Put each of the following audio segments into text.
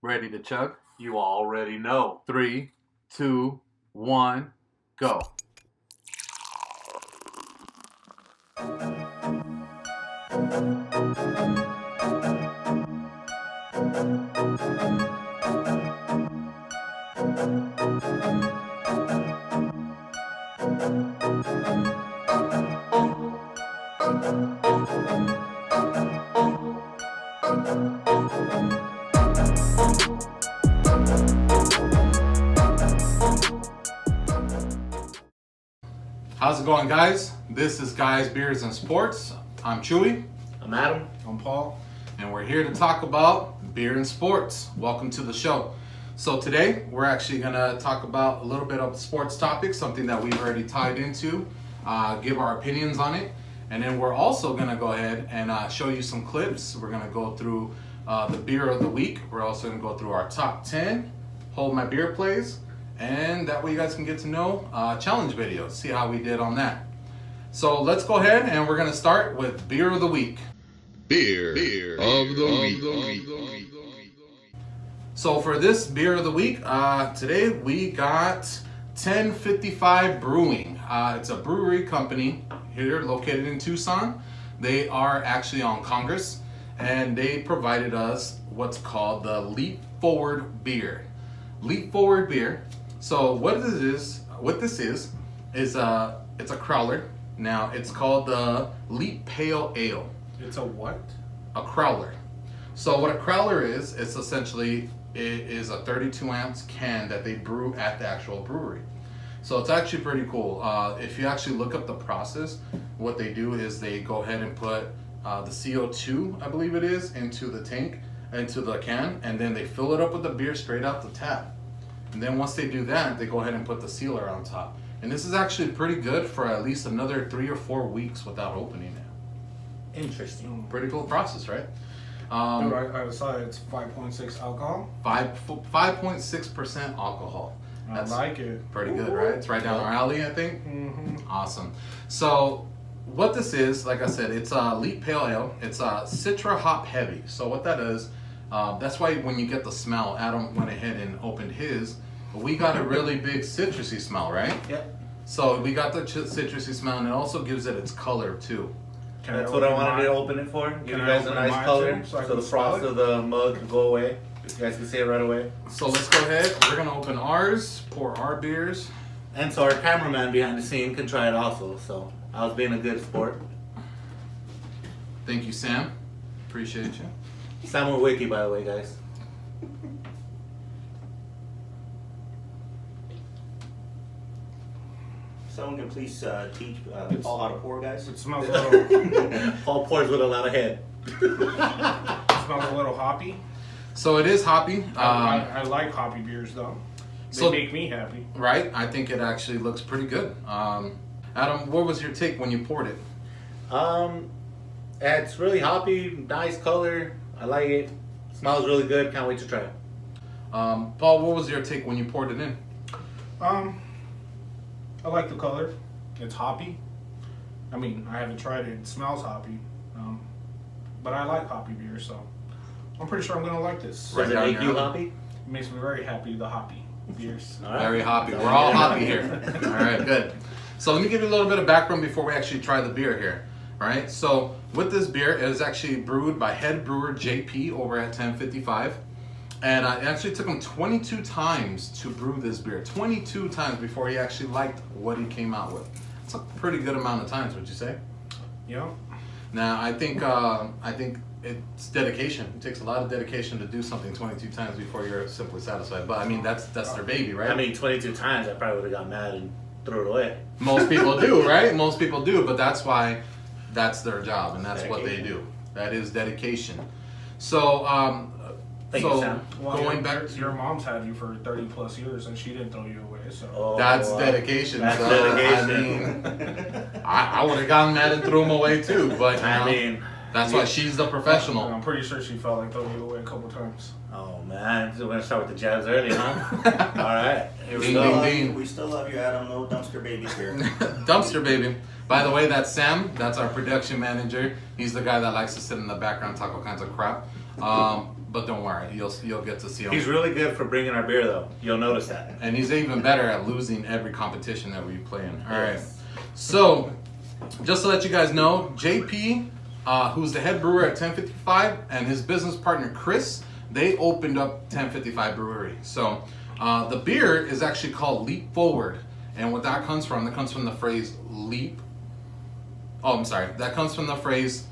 Ready to chug? You already know. 3, 2, 1, go. How's it going, guys? This is Guys, Beers, and Sports. I'm Chewy. I'm Adam. I'm Paul. And we're here to talk about beer and sports. Welcome to the show. So today, we're actually going to talk about a little bit of sports topics, something that we've already tied into, give our opinions on it. And then we're also going to go ahead and show you some clips. We're going to go through the beer of the week. We're also going to go through our top 10, Hold My Beer plays. And that way you guys can get to know challenge videos, see how we did on that. So let's go ahead and we're going to start with beer of the week. Beer of the week. So for this beer of the week, today we got 1055 Brewing. It's a brewery company here located in Tucson. They are actually on Congress, and they provided us what's called the Leap Forward beer. Leap Forward beer. So what this is it's a crowler. Now it's called the Leap Pale Ale. It's a what? A crowler. So what a crowler is, it's essentially it is a 32-ounce can that they brew at the actual brewery. So it's actually pretty cool. If you actually look up the process, what they do is they go ahead and put the CO2, I believe it is, into the tank, into the can, and then they fill it up with the beer straight out the tap. And then once they do that, they go ahead and put the sealer on top. And this is actually pretty good for at least another 3 or 4 weeks without opening it. Interesting. Pretty cool process, right? Dude, I saw it's 5.6 alcohol. 5.6% alcohol. I like it. Pretty good, right? It's right down our alley, I think. Mm-hmm. Awesome. So what this is, like I said, it's a Leap Pale Ale. It's a Citra hop heavy. So what that is, that's why when you get the smell, Adam went ahead and opened his. We got a really big citrusy smell, right? Yep. So we got the citrusy smell, and it also gives it its color too. That's what I wanted to open it for. Give you guys a nice color so the frost of the mug can go away. You guys can see it right away. So let's go ahead. We're gonna open ours, pour our beers. And so our cameraman behind the scene can try it also. So I was being a good sport. Thank you, Sam. Appreciate you. Samuel Wiki, by the way, guys. Someone can please teach Paul how to pour, guys? It smells a little. Paul pours with a lot of head. It smells a little hoppy. So it is hoppy. I like hoppy beers though. They make me happy. Right? I think it actually looks pretty good. Adam, what was your take when you poured it? It's really hoppy, nice color. I like it. Smells really good. Can't wait to try it. Paul, what was your take when you poured it in? I like the color. It's hoppy. I mean, I haven't tried it. It smells hoppy. But I like hoppy beer, so I'm pretty sure I'm gonna like this. Right Does it down make your you alley. happy? It makes me very happy. The hoppy beers. All right. Very hoppy. We're all hoppy here. All right, good. So let me give you a little bit of background before we actually try the beer here. All right. So with this beer, it is actually brewed by head brewer JP over at 1055. And it actually took him 22 times to brew this beer. 22 times before he actually liked what he came out with. It's a pretty good amount of times, would you say? Yeah. Now, I think it's dedication. It takes a lot of dedication to do something 22 times before you're simply satisfied. But I mean, that's their baby, right? I mean, 22 times, I probably would have got mad and threw it away. Most people do, right? Most people do, but that's why that's their job, and that's what they do. That is dedication. So, Thank you, Sam. Well, going back to your mom's had you for 30 plus years, and she didn't throw you away. So Oh, that's wow. dedication. That's so, dedication. I mean, I would have gotten mad and threw him away too, but you know, I mean, that's why she's the professional. I'm pretty sure she felt like throwing you away a couple times. oh man, so we're gonna start with the jabs early, huh? All right, here we Ding, go. ding, ding. We still love you, Adam. No dumpster babies here. Dumpster baby. By the way, that's Sam. That's our production manager. He's the guy that likes to sit in the background, talk all kinds of crap. but don't worry, you'll get to see him. He's really good for bringing our beer, though. You'll notice that. And he's even better at losing every competition that we play in. All right. Yes. So, just to let you guys know, JP, who's the head brewer at 1055, and his business partner Chris, they opened up 1055 Brewery. So, the beer is actually called Leap Forward, and what that comes from the phrase leap. Oh, I'm sorry. That comes from the phrase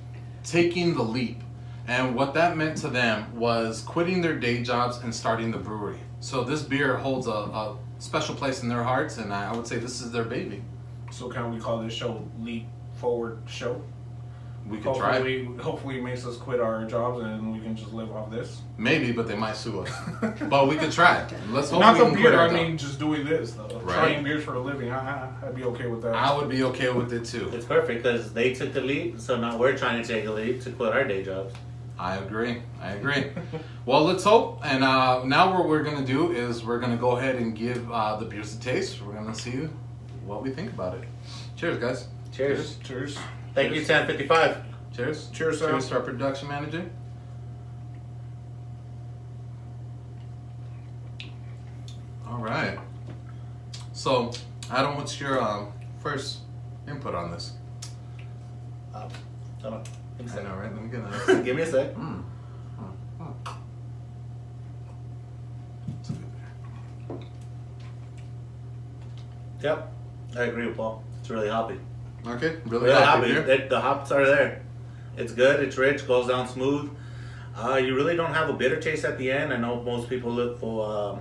taking the leap. And what that meant to them was quitting their day jobs and starting the brewery. So this beer holds a special place in their hearts, and I would say this is their baby. So can we call this show Leap Forward Show? We could try. Hopefully it makes us quit our jobs and we can just live off this. Maybe, but they might sue us. But we could try. Let's hope Not we the can quit beer, our I job. mean just doing this though. Right. Trying beers for a living. I'd be okay with that. I would be okay with it too. It's perfect because they took the leap, so now we're trying to take a leap to quit our day jobs. I agree. Well, let's hope. And now what we're going to do is we're going to go ahead and give the beers a taste. We're going to see what we think about it. Cheers, guys. Cheers. Cheers. Thank you, 1055. Cheers. Cheers, Sam. Cheers to our production manager. All right. So, Adam, what's your first input on this? Hold on. Give me a I sec. know, right? Let me get that. Give me a sec. It's a good beer. Yep. I agree with Paul. It's really hoppy. Okay, really Really happy hoppy. beer. The hops are there. It's good. It's rich. Goes down smooth. You really don't have a bitter taste at the end. I know most people look for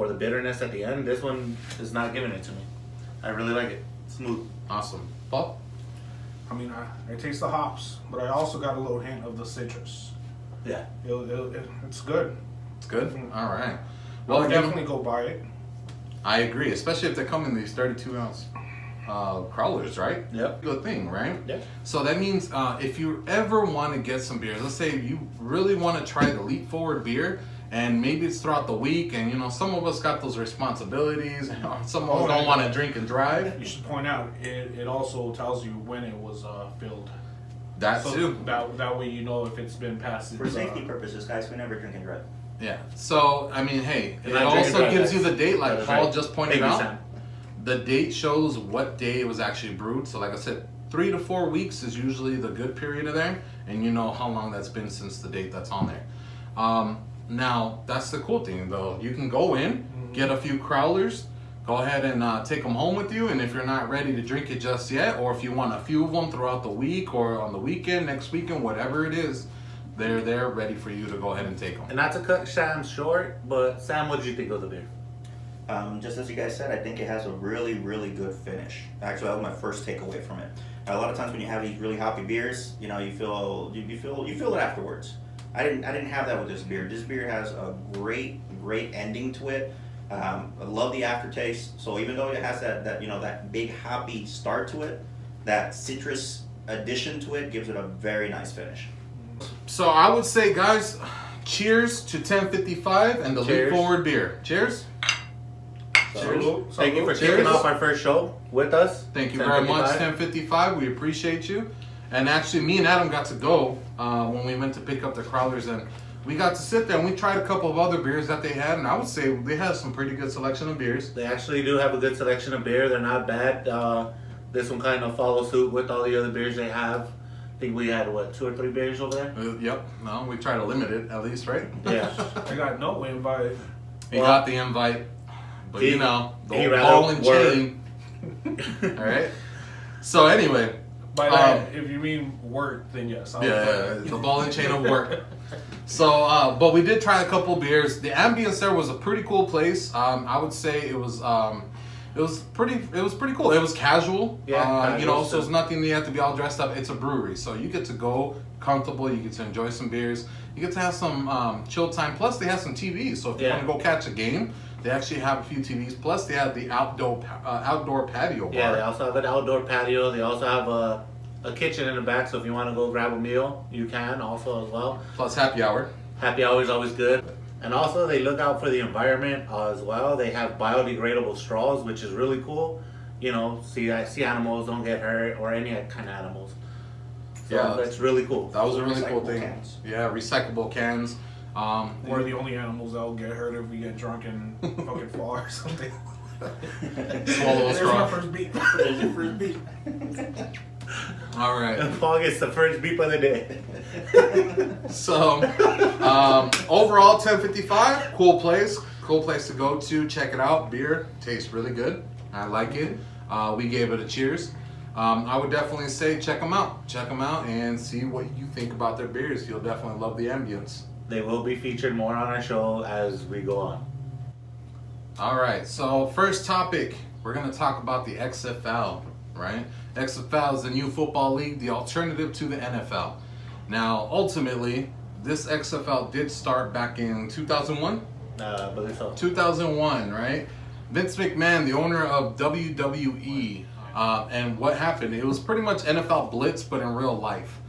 the bitterness at the end. This one is not giving it to me. I really like it. Smooth. Awesome. Paul? I mean, I taste the hops, but I also got a little hint of the citrus. Yeah. It's good. It's good? All right. Well, Well, I again, definitely go buy it. I agree, especially if they come in these 32 ounce crawlers, right? Yep. Good thing, right? Yep. So that means if you ever want to get some beers, let's say you really want to try the Leap Forward beer, and maybe it's throughout the week, and you know some of us got those responsibilities, and some of us don't want to drink and drive. You should point out it also tells you when it was filled. That So too. that way you know if it's been past its, For safety purposes, guys, we never drink and drive. Yeah. So I mean, hey, And it I drink and also drive, gives guys. you the date, like That is Paul right. just pointed Thank you, out. Sam. The date shows what day it was actually brewed. So like I said, 3 to 4 weeks is usually the good period of there, and you know how long that's been since the date that's on there. Now that's the cool thing though. You can go in, get a few crowlers, go ahead and take them home with you. And if you're not ready to drink it just yet, or if you want a few of them throughout the week or on the weekend, next weekend, whatever it is, they're there ready for you to go ahead and take them. And not to cut Sam short, but Sam, what did you think of the beer? Just as you guys said, I think it has a really, really good finish. Actually, that was my first takeaway from it. Now, a lot of times when you have these really hoppy beers, you know, you feel it afterwards. I didn't have that with this beer. This beer has a great ending to it. I love the aftertaste. So even though it has that you know that big hoppy start to it, that citrus addition to it gives it a very nice finish. So I would say, guys, cheers to 1055 and the Leap Cheers. Forward beer. Cheers. Salute. Thank you for Cheers. kicking off our first show with us. Thank you very much, 1055. We appreciate you. And actually, me and Adam got to go when we went to pick up the crawlers, and we got to sit there and we tried a couple of other beers that they had, and I would say they had some pretty good selection of beers. They actually do have a good selection of beer. They're not bad. This one kind of follows suit with all the other beers they have. I think we had, 2 or 3 beers over there? Yep. No, we try to limit it at least, right? Yeah. I got no invite. He got the invite, but He- you know, the he old rather ball and work. chain. All right. So anyway, By that, if you mean work, then yes. I'll yeah, invite. the ball and chain of work. So, but we did try a couple beers. The ambience there was a pretty cool place. I would say it was pretty cool. It was casual. Yeah, you know, casual so it's stuff. nothing that you have to be all dressed up. It's a brewery, so you get to go comfortable. You get to enjoy some beers. You get to have some chill time. Plus, they have some TVs. So if you Yeah. want to go catch a game, they actually have a few TVs. Plus, they have the outdoor patio bar. Yeah, they also have an outdoor patio. They also have a kitchen in the back, so if you want to go grab a meal, you can also as well. Plus happy hour. Happy hour is always good. And also, they look out for the environment as well. They have biodegradable straws, which is really cool. You know, see animals don't get hurt or any kind of animals. So Yeah. that's really cool. That was a really cool Recyclable thing. cans. Yeah, recyclable cans. We're the only animals that will get hurt if we get drunk and fucking fall or something. Swallow a There's straw. my first beat. There's your first beat. All right. Paul gets the first beep of the day. So, overall, 1055, cool place to go to. Check it out. Beer tastes really good. I like it. We gave it a cheers. I would definitely say check them out. Check them out and see what you think about their beers. You'll definitely love the ambience. They will be featured more on our show as we go on. All right. So, first topic, we're going to talk about the XFL, right? XFL is the new football league, the alternative to the NFL. Now, ultimately, this XFL did start back in 2001. I believe so. 2001, right? Vince McMahon, the owner of WWE, and what happened? It was pretty much NFL Blitz, but in real life.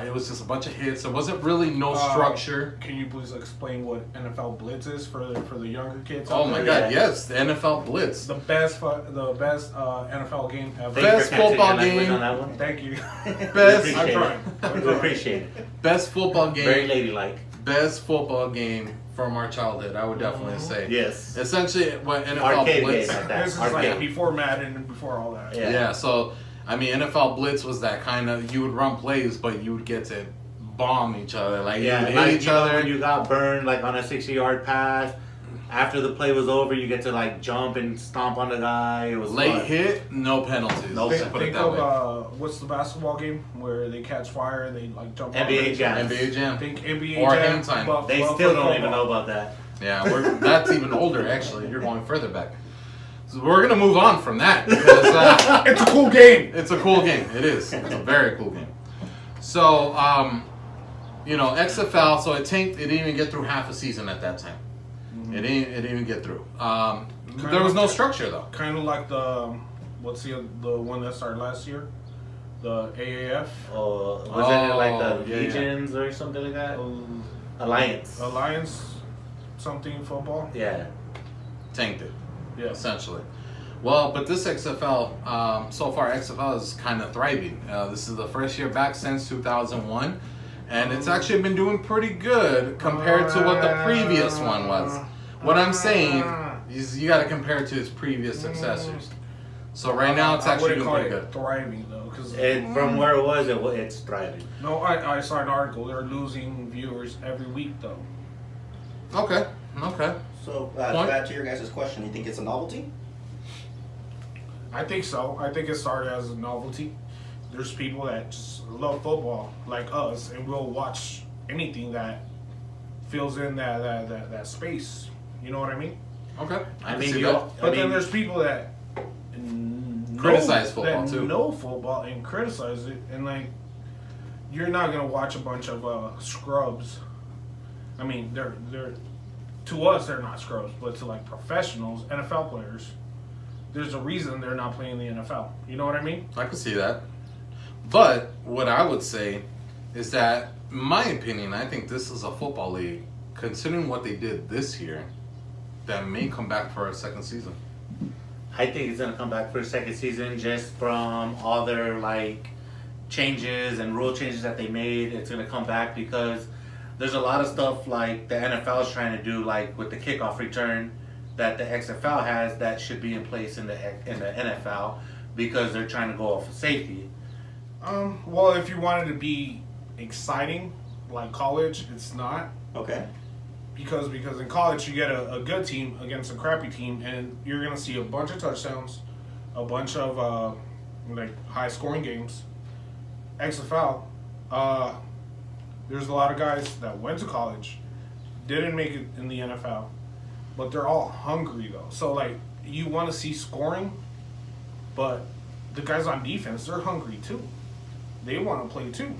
It was just a bunch of hits. There wasn't really no structure. Can you please explain what NFL Blitz is for the younger kids? Oh out my there? God! Yes, the NFL Blitz. The best NFL game ever. Best Thank you for football catching your language game. on that one. Thank you. Best, We I'm appreciate trying. it. We appreciate it. best football Very game. ladylike. Best football game from our childhood. I would definitely say. Yes. Essentially, what NFL Arcade Blitz. game at that. This is Arcade. like before Madden and before all that. Yeah. Yeah. So, I mean, NFL Blitz was that kind of, you would run plays, but you would get to bomb each other. Like, Yeah, you would like, hit each you know, other. when you got burned like on a 60-yard pass, after the play was over, you get to like jump and stomp on the guy. It was Late fun. hit, no penalties. No, Let's Think, put it think that way. of what's the basketball game where they catch fire and they like jump on NBA it? Jam. NBA Jam. Think NBA Or Jam, Hang Time. but- They but still for don't even football. know about that. Yeah, that's even older actually. You're going further back. So we're gonna move on from that because It's a cool game. it's a cool game. It is. It's a very cool game. So, you know, XFL. So it tanked. It didn't even get through half a season at that time. It didn't even get through. There was no structure though. Kind of like the what's the one that started last year, the AAF. Was it like the yeah, yeah. Legions or something like that? Alliance. Alliance, something football. Yeah. Tanked it. Yeah. Essentially. Well, but this XFL, so far XFL is kind of thriving. This is the first year back since 2001, and it's actually been doing pretty good compared to what the previous one was. What I'm saying is you got to compare it to its previous successors. So right now it's actually doing pretty good. Thriving though, because And from where it was, it's thriving. no, I saw an article. They're losing viewers every week though. Okay. Okay. So, Point. back to your guys' question, you think it's a novelty? I think so. I think it started as a novelty. There's people that just love football like us, and will watch anything that fills in that space. You know what I mean? Okay. I can mean, see you. that. But then there's people that Criticize football, that too. know football and criticize it, and like you're not gonna watch a bunch of scrubs. I mean, they're to us they're not scrubs, but to like professionals, NFL players, there's a reason they're not playing the NFL. You know what I mean? I can see that. But what I would say is that, in my opinion, I think this is a football league, considering what they did this year, that may come back for a second season. I think it's gonna come back for a second season just from all their like changes and rule changes that they made. It's gonna come back because there's a lot of stuff like the NFL is trying to do, like with the kickoff return that the XFL has, that should be in place in the NFL because they're trying to go off of safety. Well, if you wanted to be exciting like college, it's not. Okay. Because in college you get a good team against a crappy team, and you're gonna see a bunch of touchdowns, a bunch of like high scoring games. XFL, there's a lot of guys that went to college, didn't make it in the NFL, but they're all hungry though. So like you want to see scoring, but the guys on defense, they're hungry too. They want to play too.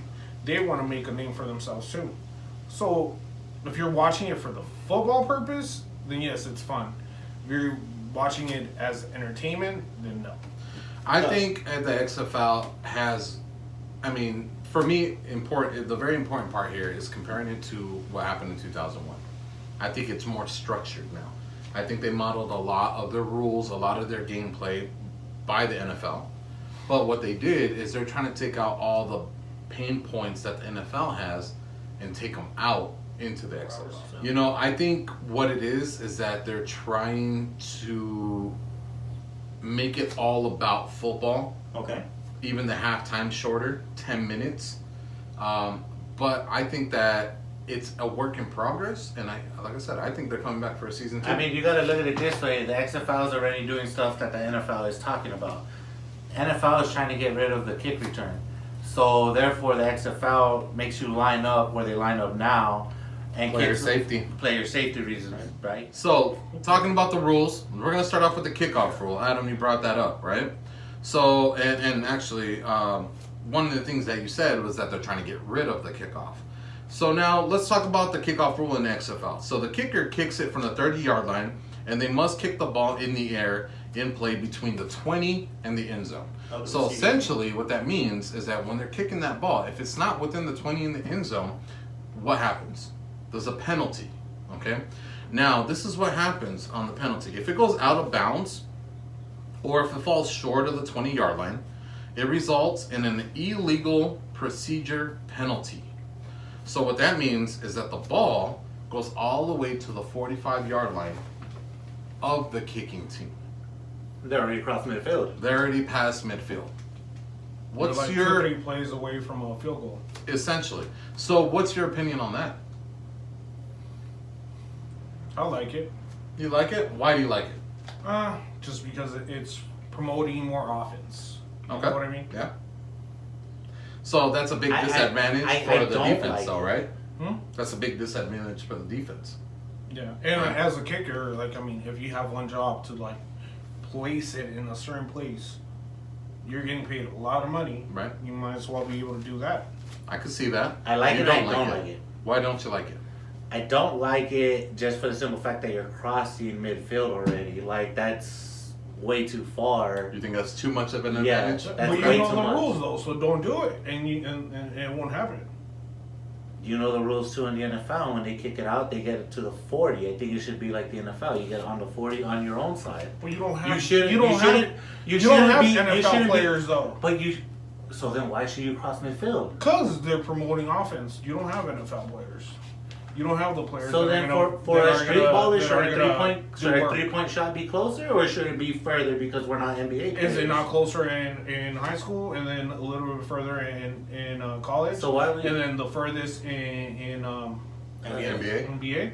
They want to make a name for themselves too. So if you're watching it for the football purpose, then yes, it's fun. If you're watching it as entertainment, then no. I think the XFL has, I mean, for me, the very important part here is comparing it to what happened in 2001. I think it's more structured now. I think they modeled a lot of their rules, a lot of their gameplay by the NFL. But what they did is they're trying to take out all the pain points that the NFL has and take them out into the Expos. You know, I think what it is that they're trying to make it all about football. Okay. Even the halftime shorter, 10 minutes. But I think that it's a work in progress, and like I said, I think they're coming back for a season 2. I mean, you got to look at it this way: the XFL is already doing stuff that the NFL is talking about. NFL is trying to get rid of the kick return, so therefore the XFL makes you line up where they line up now, and Player safety reasons, right? So, talking about the rules, we're going to start off with the kickoff rule. Adam, you brought that up, right? So, and actually, one of the things that you said was that they're trying to get rid of the kickoff. So now, let's talk about the kickoff rule in the XFL. So the kicker kicks it from the 30-yard line, and they must kick the ball in the air in play between the 20 and the end zone. So essentially, what that means is that when they're kicking that ball, if it's not within the 20 and the end zone, what happens? There's a penalty, okay? Now, this is what happens on the penalty. If it goes out of bounds, or if it falls short of the 20-yard line, it results in an illegal procedure penalty. So what that means is that the ball goes all the way to the 45-yard line of the kicking team. They're already across midfield. They're already past midfield. What's like your 2-3 plays away from a field goal? essentially? So what's your opinion on that? I like it. You like it? Why do you like it? Just because it's promoting more offense. You Okay. know what I mean? Yeah. So that's a big disadvantage I for the don't defense, like though, it. right? Hmm? That's a big disadvantage for the defense. Yeah. And as a kicker, like, I mean, if you have one job to, like, place it in a certain place, you're getting paid a lot of money. Right. You might as well be able to do that. I can see that. I like You it. I don't like it. Why don't you like it? I don't like it just for the simple fact that you're crossing midfield already. Like, that's way too far. You think that's too much of an Yeah. advantage? That's But you way know too the much. rules, though, so don't do it. And it won't happen. You know the rules too in the NFL. When they kick it out, they get it to the 40. I think it should be like the NFL. You get it on the 40 on your own side. But you don't have. You shouldn't. You don't You have. shouldn't. You don't have be, you NFL shouldn't players be, though. But you. So then why should you cross midfield? Because they're promoting offense. You don't have NFL players. You don't have the players. So that then, are gonna, for that a are street gonna- baller, that should are a gonna do work. 3-point shot be closer, or should it be further because we're not NBA players? Is it not closer in high school, and then a little bit further in college? So why would and then the furthest in The NBA? NBA?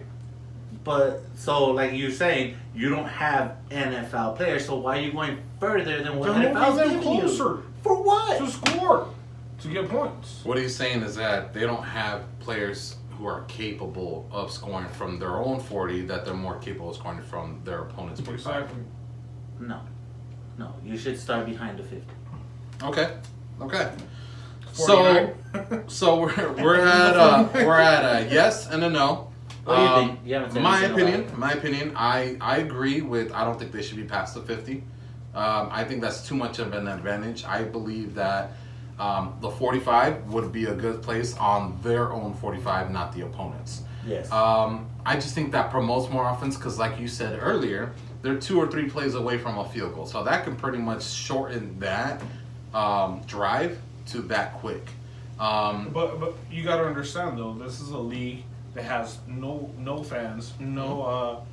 But so, like you're saying, you don't have NFL players. So why are you going further than what They're NFL's moving them giving closer you? For what? to score, to get points. What he's saying is that they don't have players who are capable of scoring from their own 40, that they're more capable of scoring from their opponent's 45. Exactly. No, you should start behind the 50. Okay. 49. So we're at a yes and a no. What do you think? You haven't said anything My opinion, I agree with. I don't think they should be past the 50. I think that's too much of an advantage. I believe that the 45 would be a good place on their own 45, not the opponent's. Yes. I just think that promotes more offense because, like you said earlier, they're 2 or 3 plays away from a field goal, so that can pretty much shorten that drive to that quick. But you got to understand though, this is a league that has no fans, no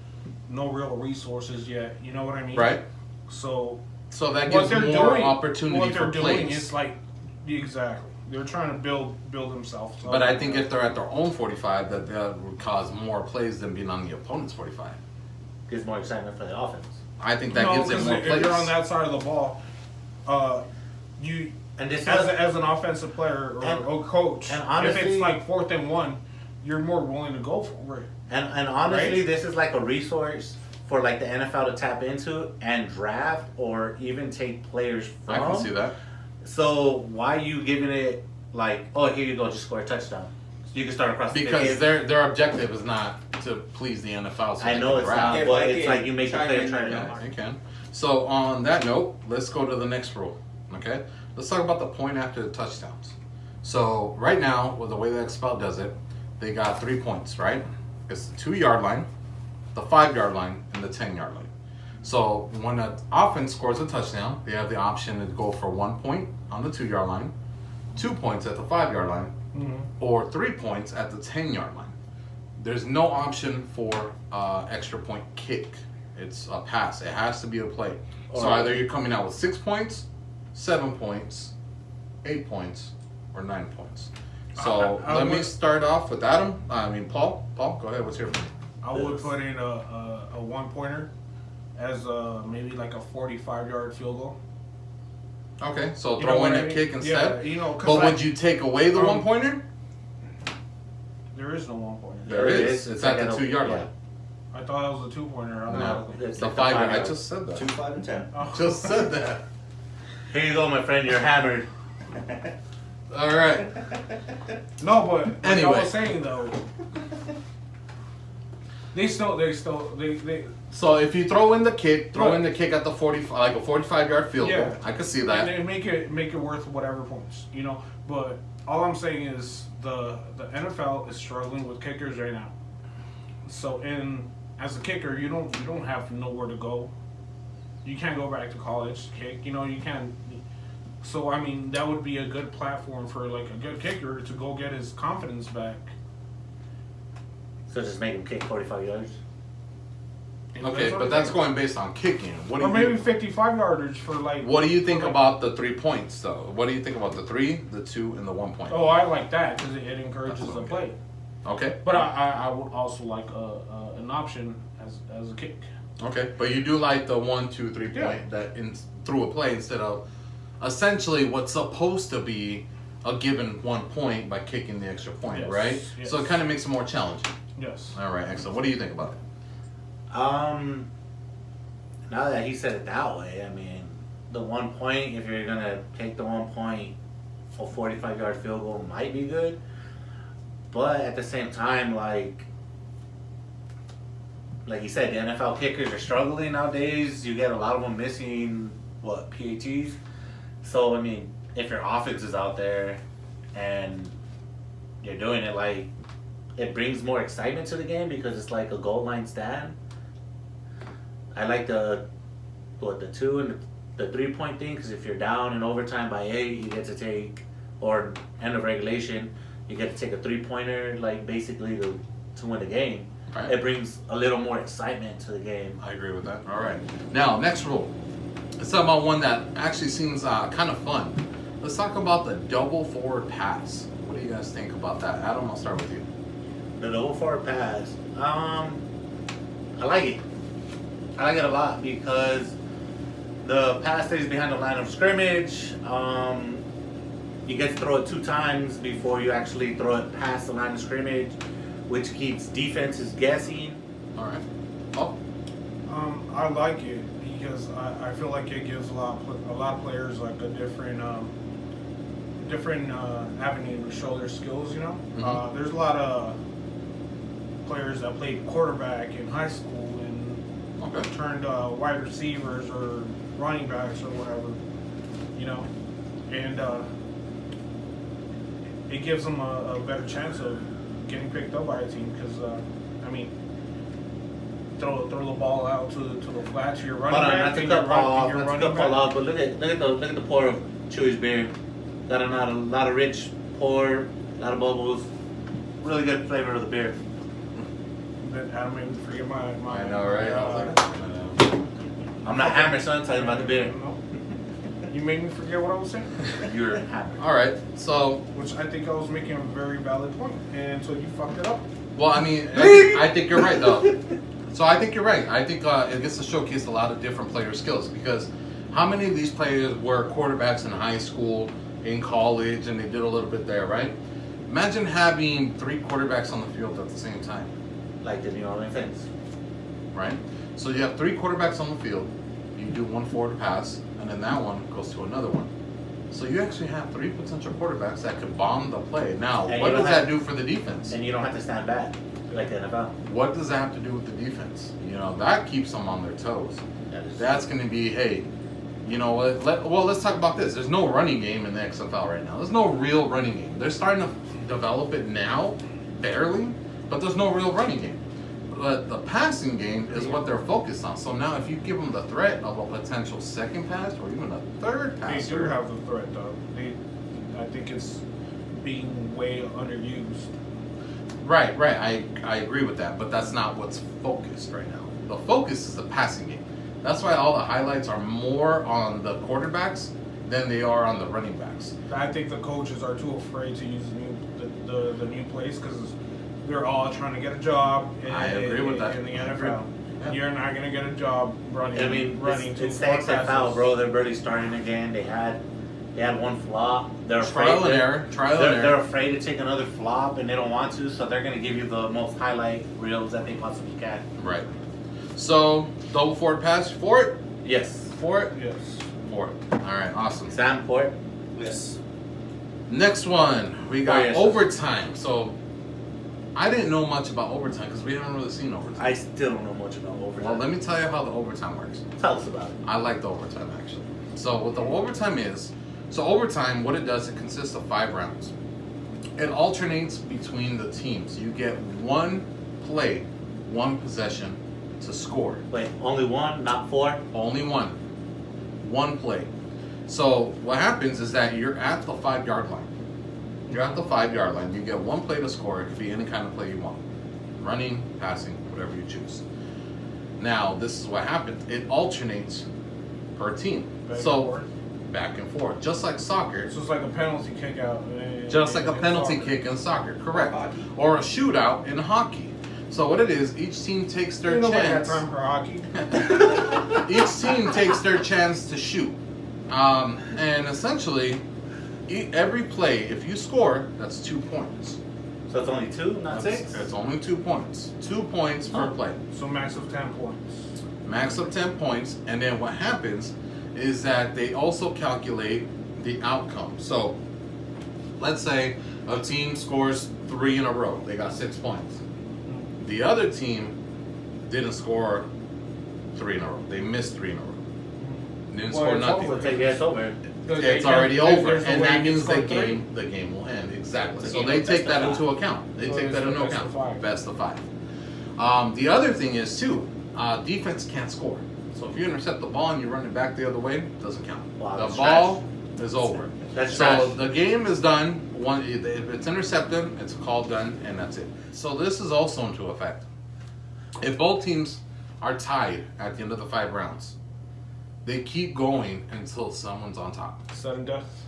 real resources yet. You know what I mean? Right. So that gives more opportunity what for they're doing plays. is like exactly they're trying to build themselves up. But I think if they're at their own 45, that would cause more plays than being on the opponent's 45. Gives more excitement for the offense. I think that gives it 'cause more if plays. you're on that side of the ball, you And this as an offensive player or coach, and honestly, if it's like 4th and 1, you're more willing to go for it. And honestly, Right? this is like a resource for like the NFL to tap into and draft or even take players from. I can see that. So why are you giving it like, oh, here you go, just score a touchdown? You can start across the Because 50. their objective is not to please the NFL. So I they know can it's draft. not, If but I it's can like you make the chime player in try there. to Yeah, you can. So on that note, let's go to the next rule. Okay, let's talk about the point after the touchdowns. So right now, with the way the XFL does it, they got 3 points. Right? It's the 2-yard line, the 5-yard line, and the 10-yard line. So when an offense scores a touchdown, they have the option to go for 1 point on the 2-yard line, 2 points at the 5-yard line, or 3 points at the 10-yard line. there's no option for extra point kick. It's a pass. It has to be a play. So either you're coming out with 6 points, 7 points, 8 points, or 9 points. So let me start off with Adam. Paul. Paul, go ahead. What's your opinion? I would put in a 1-pointer as maybe like a 45-yard field goal. Okay, so throw in a kick instead. Yeah, but would you take away the 1-pointer? There is no 1-pointer. There is. It's at the 2-yard line. I thought it was a 2-pointer. No, It's the like 5. the 5 I just said that. 2, 5, and 10. Just said that. Here you go, my friend. You're hammered. All right. No, but like Anyway. I was saying though, they still. So if you throw in the kick, at the 45, like a 45-yard field goal. I could see that. And make it worth whatever points, But all I'm saying is the NFL is struggling with kickers right now. So as a kicker, you don't have nowhere to go. You can't go back to college to kick. You can't. So that would be a good platform for like a good kicker to go get his confidence back. So just make him kick 45 yards. Okay, but that's going based on kicking. What do Or you maybe think? 55-yarders for like. What do you think about the 3 points though? What do you think about the 3, the 2, and the 1 point? Oh, I like that because it encourages the play. Okay. But I would also like an option as a kick. Okay, but you do like the 1, 2, 3 Yeah. point that through a play instead of essentially what's supposed to be a given 1 point by kicking the extra point, Yes, right? yes. So it kind of makes it more challenging. Yes. All right, excellent. What do you think about it? Now that he said it that way, the 1 point, if you're gonna take the 1 point, a 45-yard field goal might be good. But at the same time, like you said, the NFL kickers are struggling nowadays. You get a lot of them missing, PATs. So, if your offense is out there and you're doing it, it brings more excitement to the game because it's like a goal line stand. I like the 2 and the 3 point thing because if you're down in overtime by 8, you get to take, or end of regulation, you get to take a 3-pointer, basically to win the game. Right. It brings a little more excitement to the game. I agree with that. All right. Now, next rule. Let's talk about one that actually seems kind of fun. Let's talk about the double forward pass. What do you guys think about that? Adam, I'll start with you. The double forward pass. I like it. I like it a lot because the pass stays behind the line of scrimmage. You get to throw it 2 times before you actually throw it past the line of scrimmage, which keeps defenses guessing. All right. Oh. I like it because I feel like it gives a lot of players like a different avenue to show their skills. Mhm. There's a lot of players that played quarterback in high school and turned wide receivers or running backs or whatever, and it gives them a better chance of getting picked up by a team because throw the ball out to the flat to your running back. Not to cut Paul off, but look at the pour of Chewy's beer. Got a lot of rich pour, a lot of bubbles. Really good flavor of the beer. I made me forget my. I know, right? I was like, I'm not hammered, son. Talking about the beer. You made me forget what I was saying. You're hammered. all right. So, Which I think I was making a very valid point, and so you fucked it up. well, I think you're right, though. So I think you're right. I think it gets to showcase a lot of different player skills because how many of these players were quarterbacks in high school, in college, and they did a little bit there, right? Imagine having 3 quarterbacks on the field at the same time. Like the New Orleans Saints. Right? So you have 3 quarterbacks on the field. You do 1 forward pass, and then that one goes to another one. So you actually have 3 potential quarterbacks that could bomb the play. Now, And what you does don't that have- do for the defense? And you don't have to stand back like the NFL. What does that have to do with the defense? That keeps them on their toes. That's going to be, hey, let's talk about this. There's no running game in the XFL right now. There's no real running game. They're starting to develop it now, barely, but there's no real running game. But the passing game is what they're focused on. So now if you give them the threat of a potential second pass or even a third pass. They do have the threat, though. I think it's being way underused. Right. I agree with that, but that's not what's focused right now. The focus is the passing game. That's why all the highlights are more on the quarterbacks than they are on the running backs. I think the coaches are too afraid to use the new place because they're all trying to get a job. I agree with that. In the I agree. NFL, Yeah. you're not gonna get a job running. I mean, running it's too the far XFL, passes. bro. They're barely starting again. They had one flop. They're Trial afraid. and error. They're afraid to take another flop, and they don't want to. So they're gonna give you the most highlight reels that they possibly can. Right. So double forward pass for it. Yes. For it. Yes. For it. All right. Awesome. Sam Port. Yes. Next one, we got Oh, yes. overtime. So I didn't know much about overtime because we haven't really seen overtime. I still don't know much about overtime. Well, let me tell you how the overtime works. Tell us about it. I like the overtime actually. So what the overtime is, overtime, what it does, it consists of 5 rounds. It alternates between the teams. You get one play, one possession to score. Wait, only one, not 4? Only one. One play. So what happens is that you're at the 5-yard line. You're at the 5-yard line. You get one play to score. It could be any kind of play you want. Running, passing, whatever you choose. Now, this is what happens. It alternates per team. Back and So forth. back and forth. Just like soccer. It's just like a penalty kick out. Just like a in penalty soccer. kick in soccer. Correct. Hockey. Or a shootout in hockey. So what it is, each team takes their You know, like that chance. time for hockey. Each team takes their chance to shoot. And essentially, every play, if you score, that's 2 points. So it's only 2, not 6? It's only 2 points. 2 points per play. So max of 10 points. Max of 10 points. And then what happens is that they also calculate the outcome. So let's say a team scores 3 in a row. They got 6 points. The other team didn't score 3 in a row. They missed 3 in a row. Didn't Well, score it's nothing. over. Yeah, it's over. It's already over, There's no and way that you means score the game will end. Exactly. It's a So game they of take best that of into account. They So take it's that the into best account. of 5. Best of 5. The other thing is too, defense can't score. So if you intercept the ball and you run it back the other way, it doesn't count. Wow, The that's ball is over. That's So trash. the game is done. If it's intercepted, it's called done, and that's it. So this is also into effect. If both teams are tied at the end of the 5 rounds, they keep going until someone's on top. Sudden death.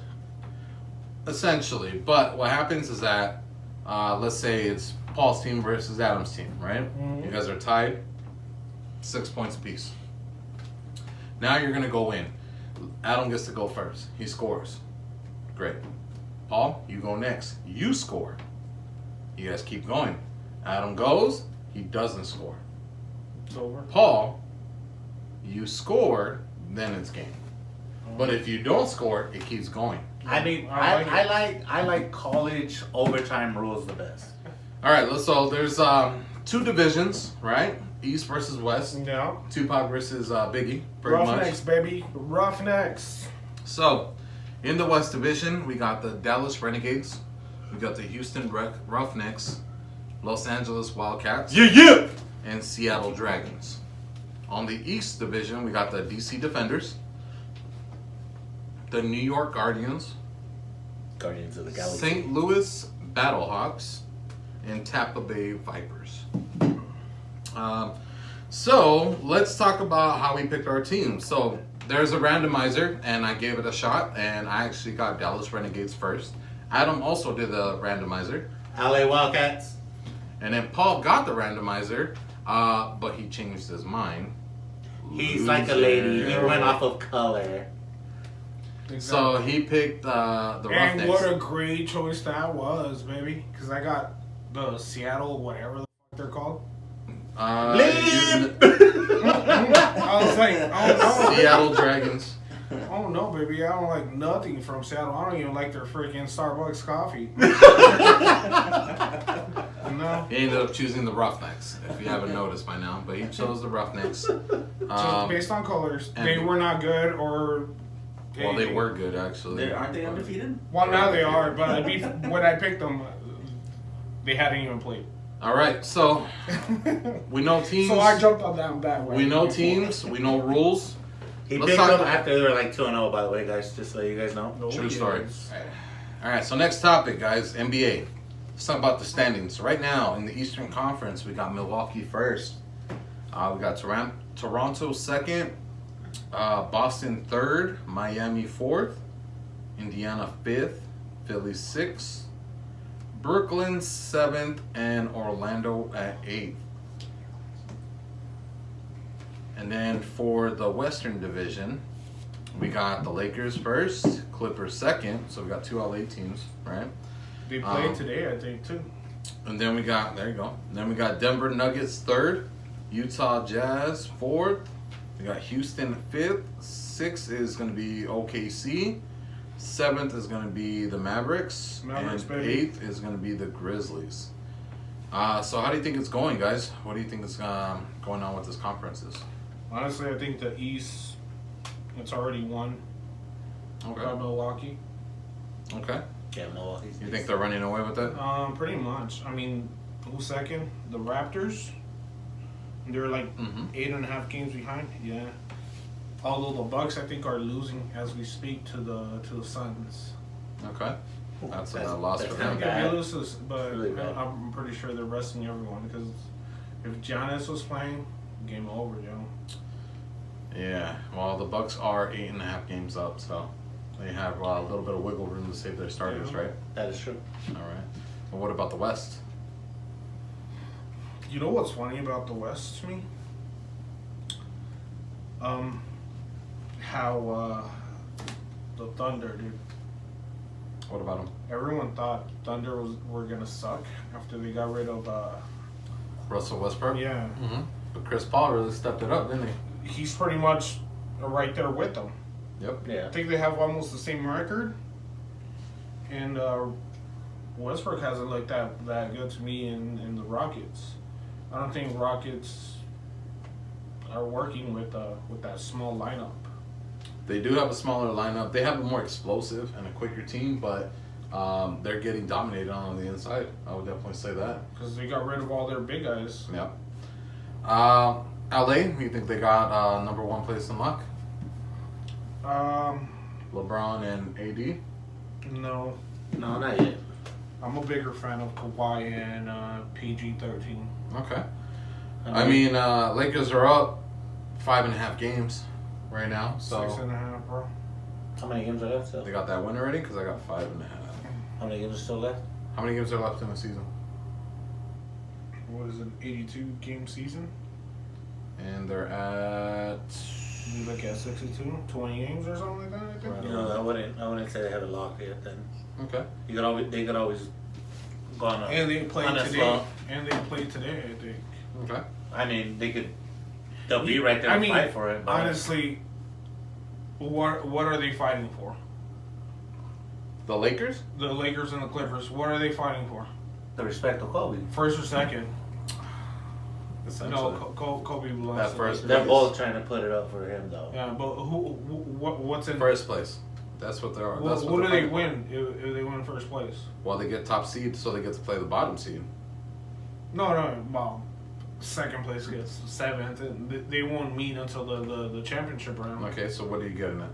Essentially, but what happens is that, let's say it's Paul's team versus Adam's team, right? Mhm. You guys are tied, 6 points apiece. Now you're gonna go in. Adam gets to go first. He scores. Great. Paul, you go next. You score. You guys keep going. Adam goes. He doesn't score. It's over. Paul, you score, then it's game. But if you don't score, it keeps going. I mean, I like college overtime rules the best. All right, so there's 2 divisions, right? East versus West. Yeah. Tupac versus Biggie, pretty Roughnecks, baby. Roughnecks. much. So, in the West Division, we got the Dallas Renegades, we got the Houston Roughnecks, Los Angeles Wildcats, Yeah. and Seattle Dragons. On the East Division, we got the DC Defenders, the New York Guardians, Guardians of the Galaxy. St. Louis Battlehawks, and Tampa Bay Vipers. So let's talk about how we picked our team. So there's a randomizer, and I gave it a shot, and I actually got Dallas Renegades first. Adam also did the randomizer, LA Wildcats. and then Paul got the randomizer, but he changed his mind. He's like a lady. He Loser. went off of color. So he picked the And Roughnecks. what a great choice that was, baby. Because I got the Seattle, whatever the fuck they're called. You- I was like, oh no. Seattle Dragons. Oh no, baby. I don't like nothing from Seattle. I don't even like their freaking Starbucks coffee. No. He ended up choosing the Roughnecks, if you haven't noticed by now. But he chose the Roughnecks. Just based on colors. and- They were not good or. Well, they were good, actually. Aren't they undefeated? Well, now they are, but when I picked them, they hadn't even played. All right, so we know teams. So I jumped on that way. We know teams. We know rules. He Let's picked talk them about- after they were like 2-0, by the way, guys. Just so you guys know. No, True yes. story. All right, so next topic, guys. NBA. let's talk about the standings. Right now in the Eastern Conference, we got Milwaukee first. We got Toronto second, Boston third, Miami fourth, Indiana fifth, Philly sixth, Brooklyn seventh, and Orlando at eighth. And then for the Western Division, we got the Lakers first, Clippers second. So we got two LA teams, right? They played today, I think, too. And then we got, there you go. Then we got Denver Nuggets third, Utah Jazz fourth. We got Houston fifth. Sixth is going to be OKC. Seventh is going to be the Mavericks. And baby. Eighth is going to be the Grizzlies. So how do you think it's going, guys? What do you think is going on with this conferences? Honestly, I think the East, it's already won by Okay. Milwaukee. Okay. Yeah, Milwaukee's. You think they're running away with it? Pretty much. I mean, who's second? The Raptors. They're like Mm-hmm. 8.5 games behind. Yeah. Although the Bucks, I think, are losing as we speak to the Suns. Okay. That's a loss for that's them. I bad. think they lose to, but Really bad. I'm pretty sure they're resting everyone because if Giannis was playing, game over, yo. Yeah. Well, the Bucks are 8.5 games up, so they have a little bit of wiggle room to save their starters, Yeah. right? That is true. All right. Well, what about the West? You know what's funny about the West to me? How the Thunder, dude. What about them? Everyone thought Thunder were gonna suck after they got rid of Russell Westbrook? yeah. Mm-hmm. But Chris Paul really stepped it up, didn't he? He's pretty much right there with them. Yep. I Yeah. think they have almost the same record. And Westbrook hasn't looked that good to me in the Rockets. I don't think Rockets are working with that small lineup. They do have a smaller lineup. They have a more explosive and a quicker team, but they're getting dominated on the inside. I would definitely say that. Because they got rid of all their big guys. Yep. LA, you think they got number one place in luck? LeBron and AD? No. No, not yet. I'm a bigger fan of Kawhi and PG-13. Okay. I mean, Lakers are up 5.5 games right now, so 6.5, bro. How many games are left still? they got that win already because I got 5.5. How many games are still left? How many games are left in the season? What is it, 82-game season? And they're at You look at 62, 20 games or something like that, I think. Right. You know, I wouldn't say they have it locked yet. Then okay. they could always go on. And they played on a today. slump. And they played today, I think. Okay. I mean, they'll be right there I to mean, fight for it. But honestly, what are they fighting for? The Lakers? The Lakers and the Clippers, what are they fighting for? the respect of Kobe. First or second? Essentially. No, Kobe belongs That to first- the They're Lakers. both trying to put it up for him though. Yeah, but what's in First place. That's what they are. What, That's what do they're they fighting for. win if they win first place? Well, they get top seed, so they get to play the bottom seed. No, well, second place gets seventh, and they won't meet until the championship round. Okay, so what are you getting at?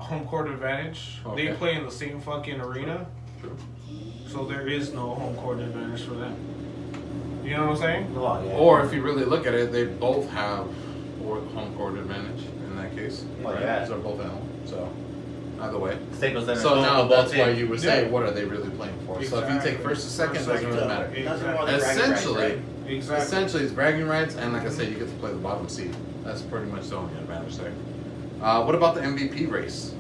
Home court advantage. They Okay. play in the same fucking arena, so there is no home court advantage for them. You know what I'm saying? Oh, yeah. Or if you really look at it, they both have home court advantage in that case. Oh, right? yeah. Because they're both at home. So, either way. Staples Center So is now both that's why in. you would say, Yeah. what are they really playing for? So if you take Exactly. first or second, it First, doesn't really second. matter. Nothing more than bragging rights, Essentially, right? Exactly. essentially it's bragging rights, and like I said, you get to play the bottom seed. That's pretty much the only advantage there. What about the MVP race?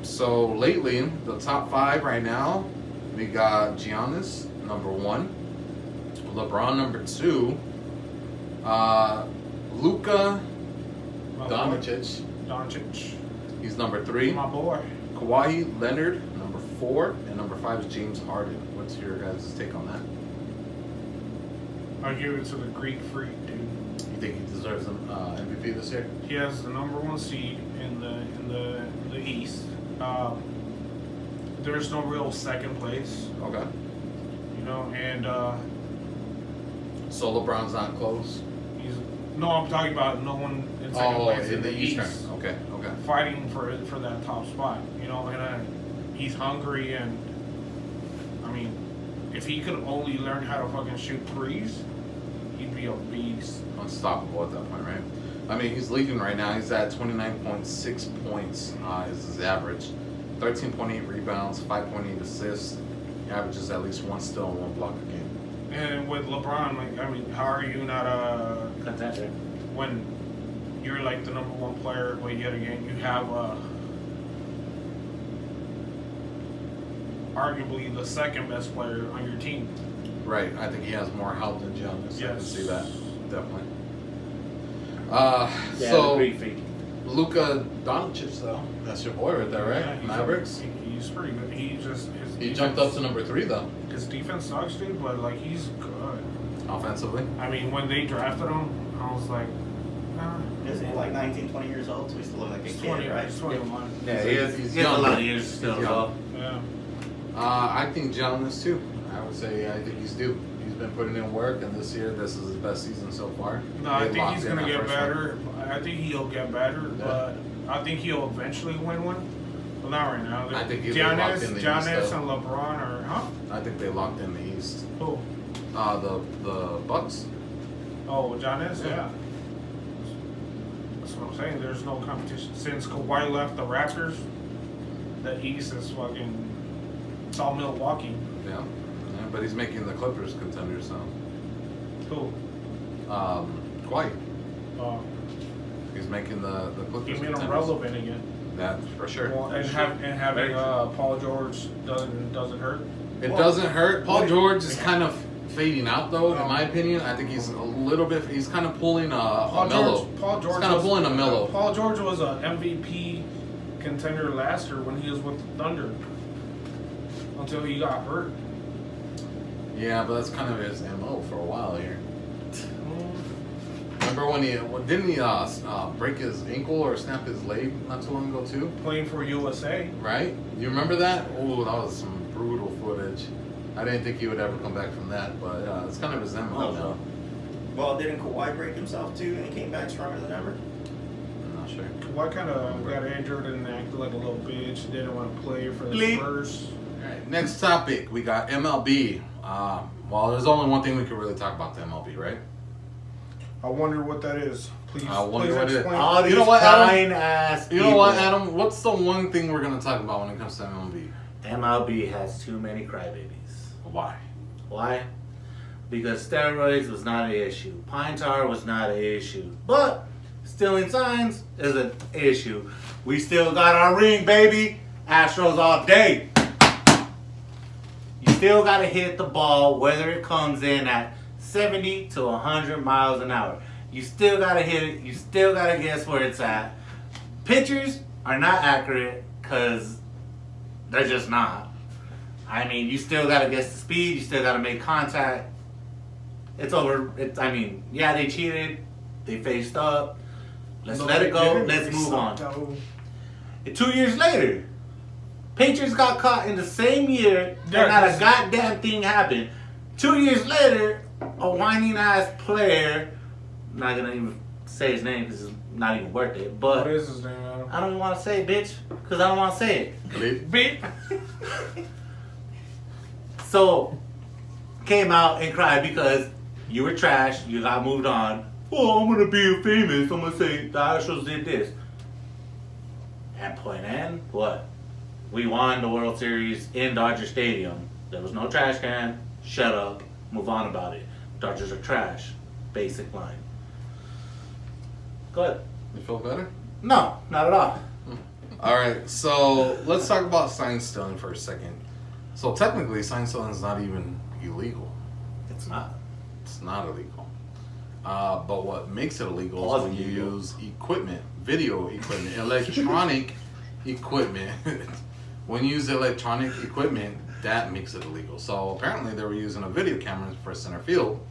So lately, the top 5 right now, we got Giannis, number 1, LeBron, number 2, Luka My boy. Doncic. he's number 3, My boy. Kawhi Leonard, number 4, and number 5 is James Harden. What's your guys' take on that? I give it to the Greek freak, dude. You think he deserves an MVP this year? He has the number 1 seed in the East. There's no real second place, Okay. you know, and So LeBron's not close? he's no. I'm talking about no one in second Oh, place in the Eastern. East Okay. fighting for that top spot, you know, and he's hungry, and I mean, if he could only learn how to fucking shoot threes, he'd be a beast. Unstoppable at that point, right? I mean, he's leading right now. He's at 29.6 points is his average. 13.8 rebounds, 5.8 assists. He averages at least 1 steal and 1 block a game. And with LeBron, like, I mean, how are you not Contender. when you're like the number 1 player? But yet again, you have arguably the second best player on your team. Right. I think he has more help than Giannis. I can Yes. see that. Definitely. Yeah, So, the feet. Luka Doncic, though. That's your boy right there, right? Yeah, Mavericks. He's pretty good. He jumped up to number 3, though, His defense sucks, dude, but like he's good. offensively. I mean, when they drafted him, I was like, nah. Isn't he like 19, 20 years old? So he still look like a He's kid, 20, right? he's 21. Yeah, He's he has a young. lot of years still. He's young. Yeah. I think Giannis, too. I would say I think he's due. He's been putting in work, and this year, this is his best season so far. No, I They think locked he's in gonna that get first better. I think he'll get better, Yeah. but I think he'll eventually win one. Well, not right now. I think he's locked in the East, Giannis though. and LeBron are, huh? I think they locked in the East. Who? The Bucks. Oh, Giannis, Yeah. yeah. That's what I'm saying. There's no competition since Kawhi left the Raptors. The East is fucking. It's all Milwaukee. Yeah. Yeah, but he's making the Clippers contenders, so. Who? Kawhi. Uh, He's making the Clippers he made contenders. him relevant again. That for sure. Well, and having Paul George doesn't hurt. It Well, doesn't hurt. Paul what- George is kind of fading out, though. In my opinion, I think he's a little bit. He's kind of pulling a Melo. Paul George He's kind of pulling a Melo. Paul George was an MVP contender last year when he was with the Thunder. Until he got hurt. Yeah, but that's kind of his MO for a while here. Remember when didn't he break his ankle or snap his leg not too long ago too? Playing for USA. Right? You remember that? Oh, that was some brutal footage. I didn't think he would ever come back from that, but it's kind of his MO now. Well, didn't Kawhi break himself too and he came back stronger than ever? I'm not sure. Kawhi kind of got injured and acted like a little bitch. Didn't want to play for the Bleep. Spurs. Alright, next topic. We got MLB. Well, there's only one thing we could really talk about the MLB, right? I wonder what that is. Please, I wonder please what it is. explain. All these You know what, Adam? fine ass You know what, Adam? What's the one thing we're gonna talk about when it comes to MLB? MLB has too many crybabies. Why? Why? Because steroids was not an issue. Pine tar was not an issue. But stealing signs is an issue. We still got our ring, baby. Astros all day. You still got to hit the ball whether it comes in at 70 to 100 miles an hour. You still got to hit it. You still got to guess where it's at. Pitchers are not accurate because they're just not. I mean, you still got to guess the speed. You still got to make contact. It's over. Yeah, they cheated. They faced up. Let's let it go. Let's move on. And 2 years later, Patriots got caught in the same year and not a goddamn thing happened. 2 years later, a whining ass player, I'm not gonna even say his name because it's not even worth it, but What is his name, Adam? I don't even want to say it, bitch, because I don't want to say it. Beep. So, came out and cried because you were trash, you got moved on. Oh, I'm gonna be famous. I'm gonna say the Astros did this. At point N, what? We won the World Series in Dodger Stadium. There was no trash can. Shut up. Move on about it. Dodgers are trash. Basic line. Go ahead. You feel better? No, not at all. All right, so let's talk about sign stealing for a second. So technically, sign stealing is not even illegal. It's not. It's not illegal. But what makes it illegal is Pause when you illegal. use equipment, video equipment, electronic equipment. When you use electronic equipment, that makes it illegal. So apparently they were using a video camera for center field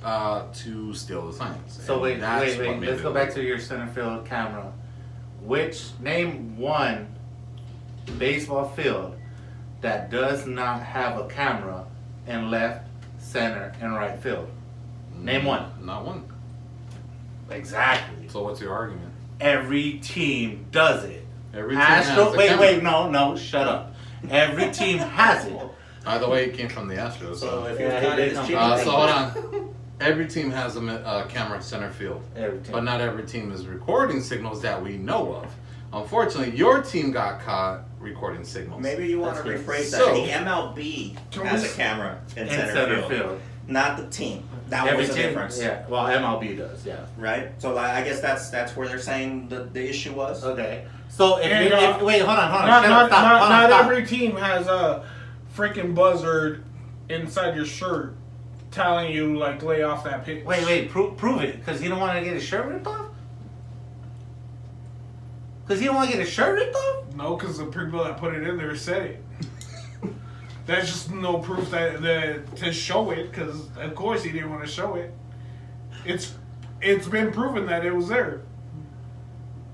to steal the signs. So And wait. that's what made Let's it go back illegal. to your center field camera. Name one baseball field that does not have a camera in left, center, and right field. Name one. Not one. Exactly. So what's your argument? Every team does it. Every team has a camera. No, shut up. Every team has it. Either way, it came from the Astros. So if he Yeah, was he caught did in his come cheating from- So thing- hold on. Every team has a camera center field, Every team. but not every team is recording signals that we know of. Unfortunately, your team got caught recording signals. Maybe you want to That's good. rephrase that. So- The MLB has a camera in center field, not the team. That Every was the team, difference, yeah. Well, MLB does, yeah. right? So I guess that's where they're saying the issue was. Okay. So if, And, if wait, hold on. Not, Shut not, up, stop, not, hold on, not stop. every team has a freaking buzzard inside your shirt telling you like lay off that pitch. Wait, prove it, because he don't want to get his shirt ripped off. Because he don't want to get his shirt ripped off. No, because the people that put it in there said it. That's just no proof that to show it, because of course he didn't want to show it. It's been proven that it was there.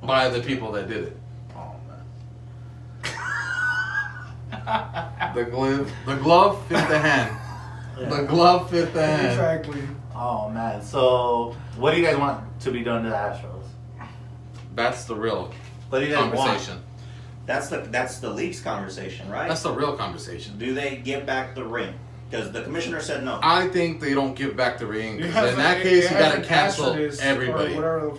By the people that did it. Oh man. The glove fit the hand. Yeah. The glove fit the hand. Exactly. Oh man. So what do you guys want to be done to the Astros? That's the real What do you guys conversation. That's the league's conversation, right? That's the real conversation. Do they give back the ring? Because the commissioner said no. I think they don't give back the ring. 'Cause Because in that it- case, it you gotta hasn't cancel hazardous everybody. Or whatever the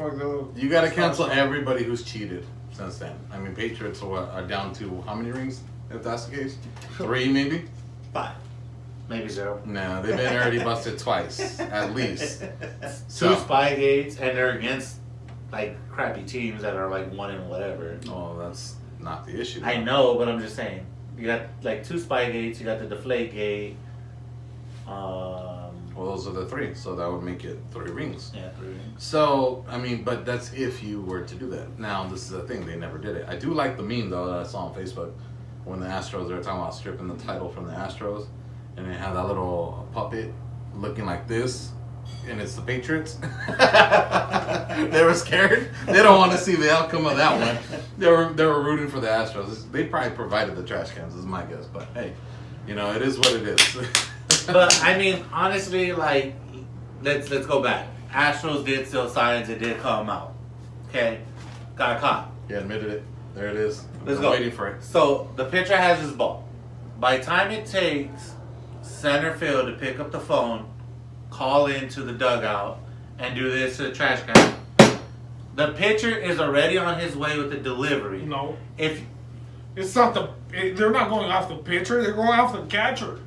fuck You gotta cancel everybody who's cheated since then. I mean, Patriots are down to how many rings? If that's the case, 3 maybe. 5. Maybe 0. Nah, they've been already busted twice at least. 2 So, spy gates, and they're against like crappy teams that are like 1 and whatever. oh, that's not the issue. I know, but I'm just saying. You got like 2 spy gates. You got the deflate gate. Well, those are the 3, so that would make it 3 rings. Yeah, 3 rings. So, I mean, but that's if you were to do that. Now, this is the thing, they never did it. I do like the meme, though, that I saw on Facebook when the Astros, they were talking about stripping the title from the Astros, and they had that little puppet looking like this, and it's the Patriots. They were scared. They don't want to see the outcome of that one. They were rooting for the Astros. They probably provided the trash cans, is my guess, but hey, you know, it is what it is. But I mean, honestly, like, let's go back. Astros did steal signs. It did come out. Okay, got caught. He admitted it. There it is. Let's I'm go. waiting for it. So the pitcher has his ball. By the time it takes center field to pick up the phone, call into the dugout, and do this to the trash can, the pitcher is already on his way with the delivery. No, If it's not they're not going off the pitcher. They're going off the catcher.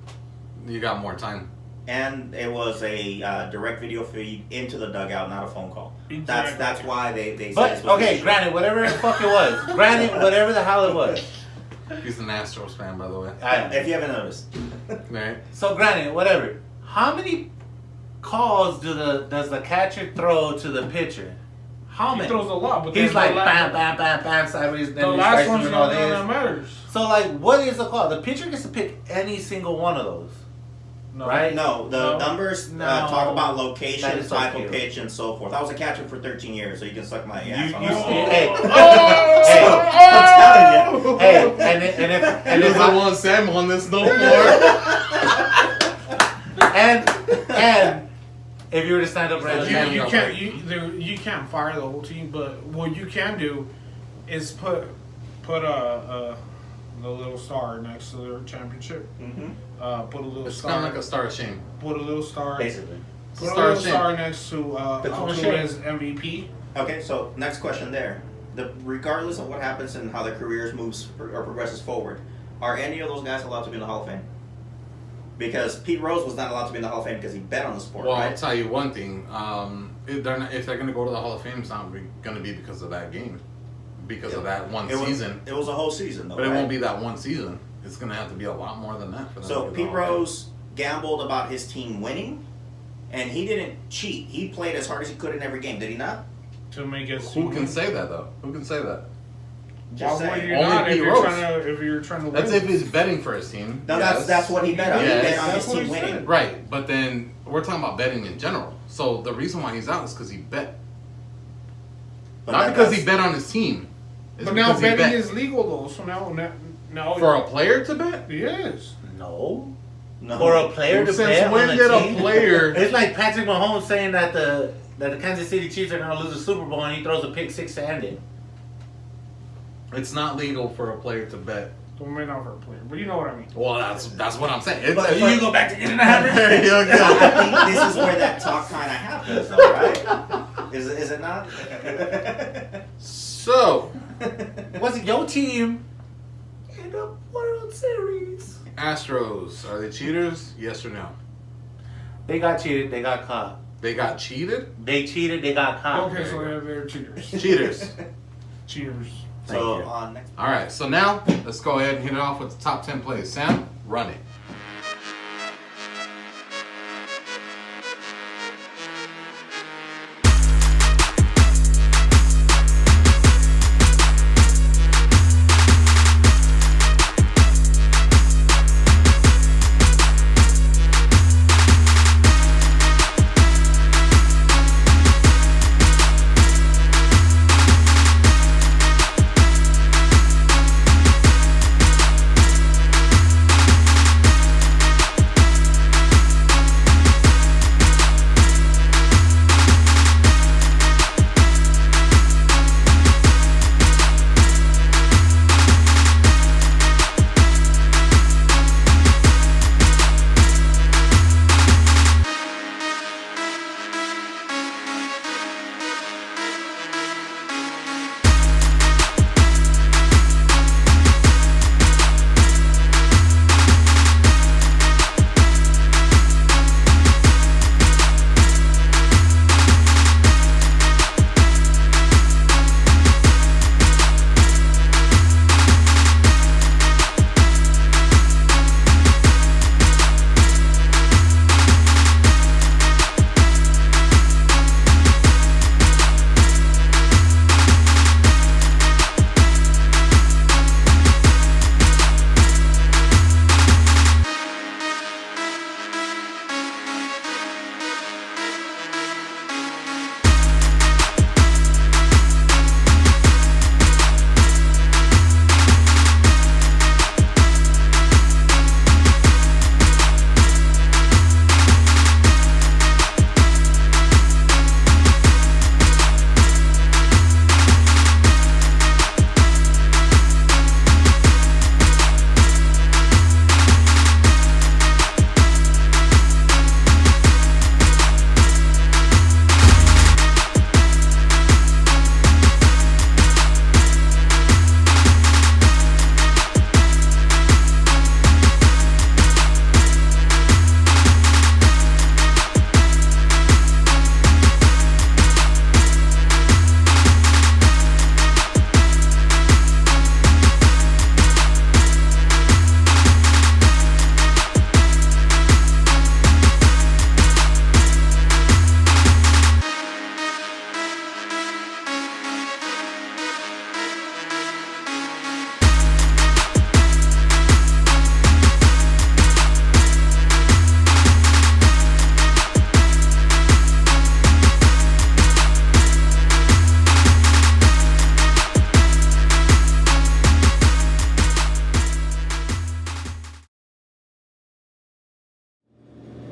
You got more time. And it was a direct video feed into the dugout, not a phone call. Exactly. That's why they said but this was the okay, issue. granted, whatever the fuck it was, granted, whatever the hell it was. He's an Astros fan, by the way. If you haven't noticed. Right? So granted, whatever. How many calls does the catcher throw to the pitcher? How He many? throws a lot, but He's then like the bam, last, bam, bam, bam, sideways. the Then he last strikes one's him the and all only one that this. matters. So like, what is the call? The pitcher gets to pick any single one of those, No. right? No, the No. numbers No. Talk about That location, is so type of cute. pitch, and so forth. I was a catcher for 13 years, so you can suck my ass. You on you that. hey Oh! hey and He if doesn't want Sam on this no more. and if you were to stand up right Yeah. now, You can't fire the whole team, but what you can do is put the little star next to their championship. Mhm. Put a little It's star. kind of like a star of shame. Put a little star. basically. Put a Star little of shame. star next to That's on to shame. his MVP. Okay, so next question there. Regardless of what happens and how their careers moves or progresses forward, are any of those guys allowed to be in the Hall of Fame? Because Pete Rose was not allowed to be in the Hall of Fame because he bet on the sport, Well, I'll right? tell you one thing. If they're going to go to theAll of Fame, it's not going to be because of that game. Because of that one season. It was a whole season, though. But it right? won't be that one season. It's going to have to be a lot more than that for them So to get Pete the Hall of Fame. Rose gambled about his team winning, and he didn't cheat. He played as hard as he could in every game, did he not? To make it. Who can say that, though? Who can say that? Just Why would saying. you Only not Pete if Rose. you're trying to win? That's if he's betting for his team. No, Yes. that's what he bet on. Yes. He bet on That's his what team he winning. said. Right, but then we're talking about betting in general. So the reason why he's out is because he bet. But Not that- because he that's- bet on his team. It's But now because he betting bet. is legal though, so now For a player to bet? it is. No. No. For a player to Since bet when on did a a team? player- It's like Patrick Mahomes saying that the Kansas City Chiefs are going to lose the Super Bowl and he throws a pick six to end it. It's not legal for a player to bet Well, maybe not for a player, but you know what I mean. Well, that's what I'm saying. It's, But- you go back to getting a hammer. I think this is where that talk kind of happens, though, right? Is it not? So, Was it your team in the World Series? Astros, are they cheaters? Yes or no? They got cheated. They got caught. They got cheated? They cheated. They got caught. Okay, so they're cheaters. Cheaters. Cheaters. So you. on next. All right, so now let's go ahead and hit it off with the top 10 plays. Sam, run it.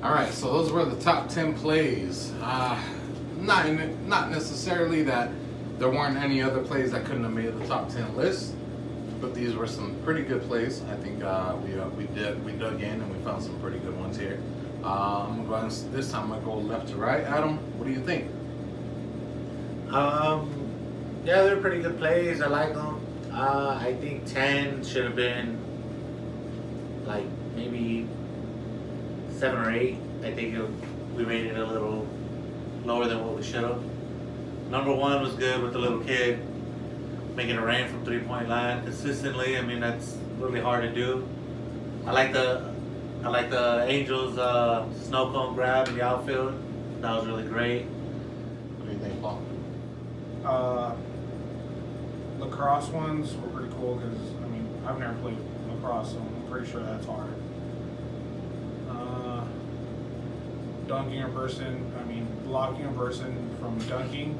All right, so those were the top 10 plays. Not necessarily that there weren't any other plays that couldn't have made the top 10 list, but these were some pretty good plays. I think we dug in and we found some pretty good ones here. I'm going this time. I'm gonna go left to right. Adam, what do you think? Yeah, they're pretty good plays. I like them. I think 10 should have been like maybe 7 or 8. I think we rated it a little lower than what we should have. Number 1 was good with the little kid making it rain from 3-point line consistently. I mean, that's really hard to do. I like the Angels snow cone grab in the outfield. That was really great. What do you think, Paul? Lacrosse ones were pretty cool because, I mean, I've never played lacrosse, so I'm pretty sure that's hard. Dunking in person, blocking in person from dunking,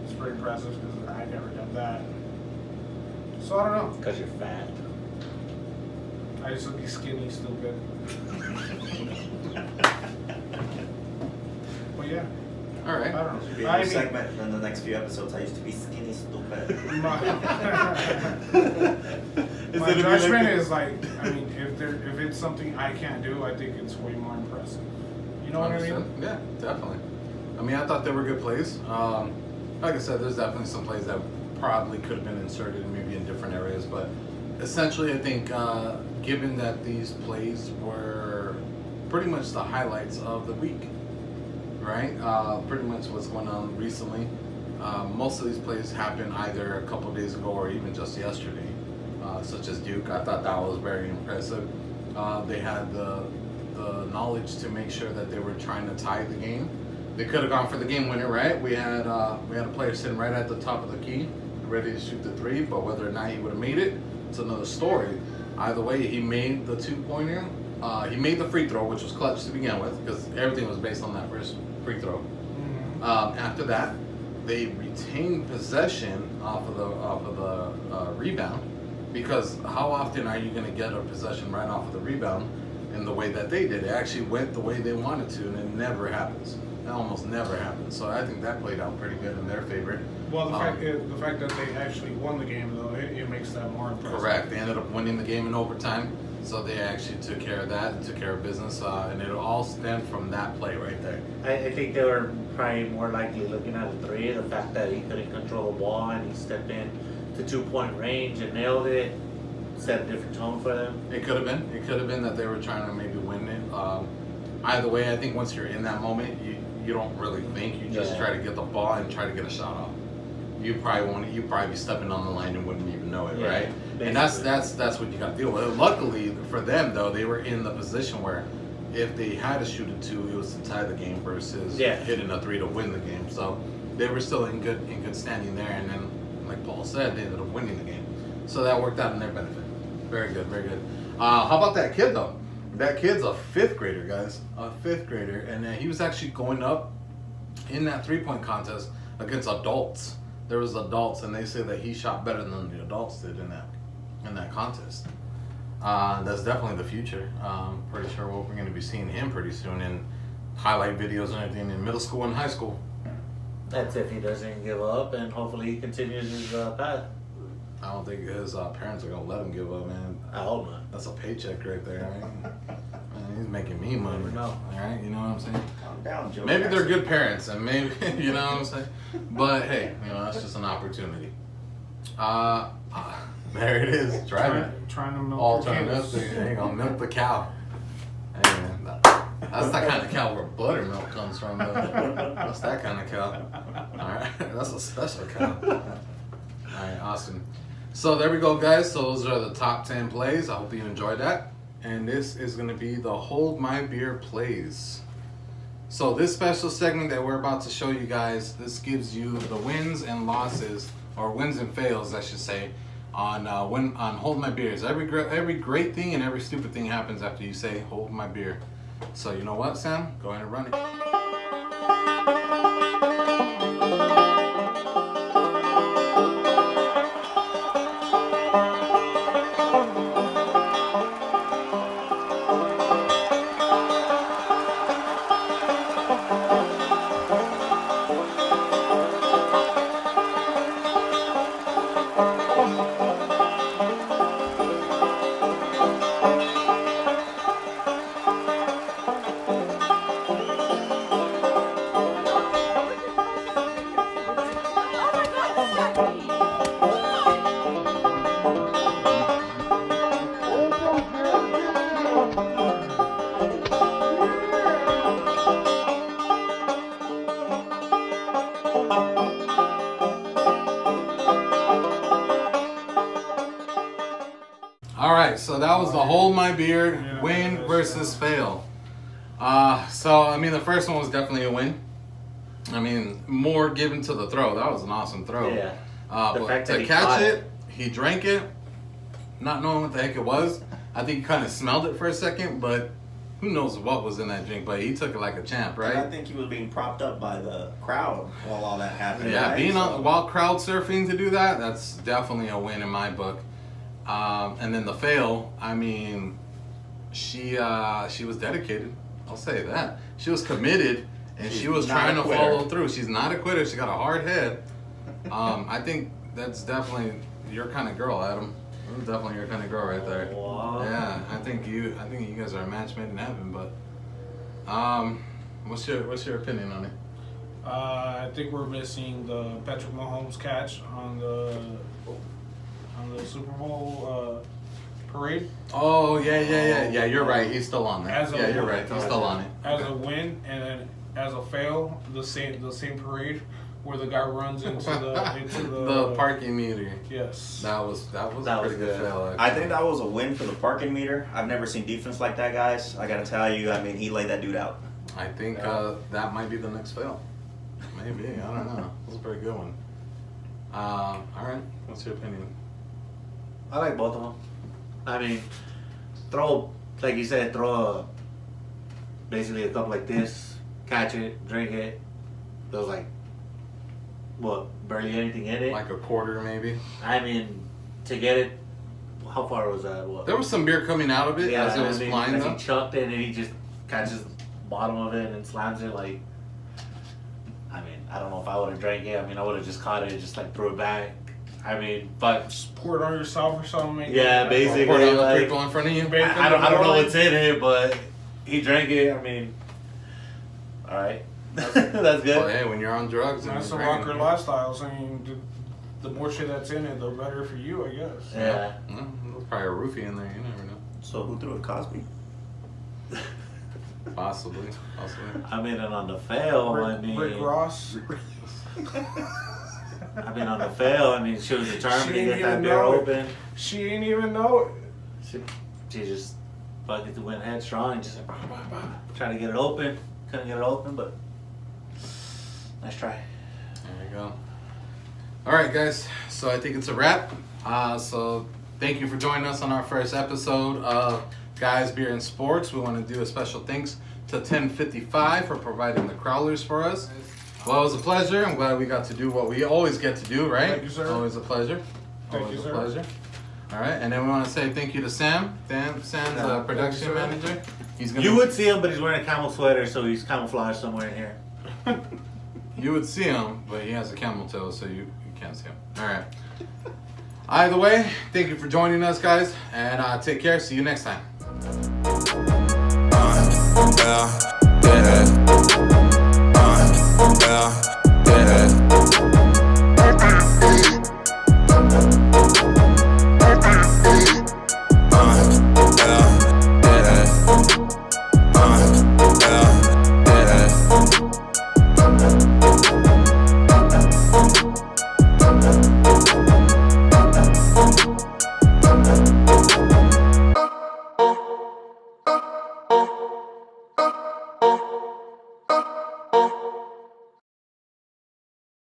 it's pretty impressive because I've never done that. So I don't know. Because you're fat. I just would be skinny, stupid. But yeah. All right. I don't Should be know. a I new mean, segment in the next few episodes. I used to be skinny, stupid. my Instead of judgment being like- is like, I mean, if it's something I can't do, I think it's way more impressive. You know what I mean? Understood. Yeah, definitely. I mean, I thought they were good plays. Like I said, there's definitely some plays that probably could have been inserted maybe in different areas, but essentially, I think given that these plays were pretty much the highlights of the week, right? Pretty much what's going on recently. Most of these plays happened either a couple of days ago or even just yesterday, such as Duke. I thought that was very impressive. They had the knowledge to make sure that they were trying to tie the game. They could have gone for the game winner, right? We had a player sitting right at the top of the key, ready to shoot the three, but whether or not he would have made it, it's another story. Either way, he made the 2-pointer. He made the free throw, which was clutch to begin with, because everything was based on that first free throw. After that, they retained possession off of the rebound, because how often are you going to get a possession right off of the rebound in the way that they did? It actually went the way they wanted to, and it never happens. That almost never happens. So I think that played out pretty good in their favor. Well, the fact that they actually won the game, though, it makes that more impressive. Correct. They ended up winning the game in overtime, so they actually took care of that and took care of business, and it all stemmed from that play right there. I think they were probably more likely looking at a three. The fact that he couldn't control the ball and he stepped in to 2-point range and nailed it, set a different tone for them. It could have been. It could have been that they were trying to maybe win it. Either way, I think once you're in that moment, you don't really think. You just try to get the ball and try to get a shot off. You probably be stepping on the line and wouldn't even know it, right? Basically. And that's what you got to deal with. Luckily for them, though, they were in the position where if they had to shoot a 2, it was to tie the game versus hitting a 3 to win the game. So they were still in good standing there. And then, like Paul said, they ended up winning the game. So that worked out in their benefit. Very good, very good. How about that kid, though? That kid's a 5th grader, guys. A 5th grader. And he was actually going up in that 3-point contest against adults. There was adults, and they say that he shot better than the adults did in that contest. That's definitely the future. Pretty sure we're going to be seeing him pretty soon in highlight videos and everything in middle school and high school. That's if he doesn't give up, and hopefully he continues his path. I don't think his parents are going to let him give up, man. I hope not. That's a paycheck right there, right? Man, he's making me money. Never know. All right, you know what I'm saying? Calm down, Joe. Maybe they're Jackson. good parents, and maybe, you know what I'm saying? But hey, that's just an opportunity. There it is, driving. Trying to milk All your trying kids. to milk the cow. Hey, man, that's the kind of cow where buttermilk comes from, though. That's that kind of cow. All right, that's a special cow. All right, awesome. So there we go, guys. So those are the top 10 plays. I hope you enjoyed that. And this is going to be the Hold My Beer plays. So this special segment that we're about to show you guys, this gives you the wins and losses, or wins and fails, I should say, on Hold My Beers. Every great thing and every stupid thing happens after you say Hold My Beer. So you know what, Sam? Go ahead and run it. All right, so that was the Hold My Beer win versus fail. So I mean, the first one was definitely a win. I mean, more given to the throw. That was an awesome throw. Yeah. The But fact that to he catch caught it, he drank it, not knowing what the heck it was. I think he kind of smelled it for a second, but who knows what was in that drink? But he took it like a champ, And I right? think he was being propped up by the crowd while all that happened. Yeah, right? being So- while crowd surfing to do that, that's definitely a win in my book. And then the fail, I mean, she was dedicated. I'll say that. She was committed, and She's she was not trying a to quitter. follow through. She's not a quitter. She got a hard head. I think that's definitely your kind of girl, Adam. That's definitely your kind of girl right there. Wow. Yeah, I think you guys are a match made in heaven. But what's your opinion on it? I think we're missing the Patrick Mahomes catch on the Super Bowl parade. Oh yeah. You're right. He's still on there. As a- Yeah, you're right. He's still on it. As a win, and then as a fail, the same parade where the guy runs into the The parking meter. Yes. That was a That was pretty good good. fail. I think that was a win for the parking meter. I've never seen defense like that, guys. I gotta tell you, I mean, he laid that dude out. I think that might be the next fail. Maybe, I don't know. It was a pretty good one. All right, what's your opinion? I like both of them. I mean, like you said, basically a cup like this, catch it, drink it. There was like, barely anything in it. Like a quarter, maybe. I mean, to get it, how far was that? What? There was some beer coming out of it as it was flying as he up. chucked it and he just catches the bottom of it and slams it like. I mean, I don't know if I would have drank it. I mean, I would have just caught it and just like threw it back. I mean, but Just pour it on yourself or something. Yeah, basically. Pour it on the like- people in front of you. I don't know what's in it, but he drank it. I mean, all right, that's Well, good. hey, when you're on drugs and That's the you're drinking- rocker lifestyle. I mean, the more shit that's in it, the better for you, I guess. Yeah. Well, there's probably a roofie in there. You never know. So who threw it, Cosby? Possibly. I mean, and on the fail, Rick Ross. I mean, on the fail, I mean, she was determined She to ain't get that even beer know it. open. She ain't even know it. She just fucking went headstrong and just like, trying to get it open. Couldn't get it open, but nice try. There you go. All right, guys. So I think it's a wrap. So thank you for joining us on our first episode of Guys, Beer, and Sports. We want to do a special thanks to 1055 for providing the crowlers for us. Well, it was a pleasure. I'm glad we got to do what we always get to do, right? Thank you, sir. Always a pleasure. Thank Always you, a sir. pleasure. All right, and then we want to say thank you to Sam. Sam's Yeah. production Thank you, sir. manager. He's gonna. You would see him, but he's wearing a camel sweater, so he's camouflaged somewhere in here. You would see him, but he has a camel toe, so you can't see him. All right. Either way, thank you for joining us, guys, and take care. See you next time. Yeah.